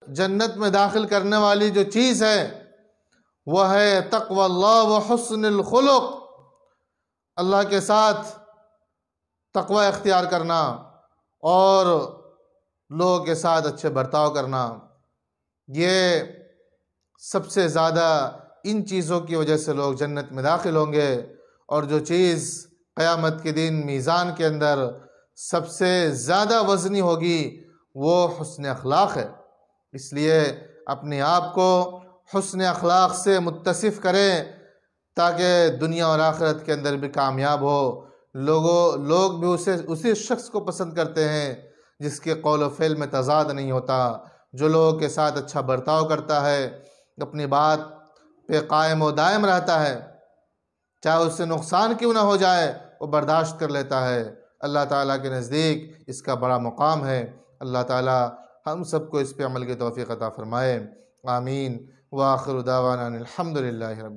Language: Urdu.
جنت میں داخل کرنے والی جو چیز ہے وہ ہے تقوی اللہ و حسن الخلق، اللہ کے ساتھ تقوی اختیار کرنا اور لوگوں کے ساتھ اچھے برتاؤ کرنا۔ یہ سب سے زیادہ ان چیزوں کی وجہ سے لوگ جنت میں داخل ہوں گے، اور جو چیز قیامت کے دن میزان کے اندر سب سے زیادہ وزنی ہوگی وہ حسن اخلاق ہے۔ اس لیے اپنے آپ کو حسن اخلاق سے متصف کریں تاکہ دنیا اور آخرت کے اندر بھی کامیاب ہو۔ لوگ بھی اسی شخص کو پسند کرتے ہیں جس کے قول و فعل میں تضاد نہیں ہوتا، جو لوگوں کے ساتھ اچھا برتاؤ کرتا ہے، اپنی بات پہ قائم و دائم رہتا ہے، چاہے اس سے نقصان کیوں نہ ہو جائے وہ برداشت کر لیتا ہے۔ اللہ تعالیٰ کے نزدیک اس کا بڑا مقام ہے۔ اللہ تعالیٰ ہم سب کو اس پہ عمل کی توفیق عطا فرمائے، آمین۔ وآخر دعوانا الحمدللہ رب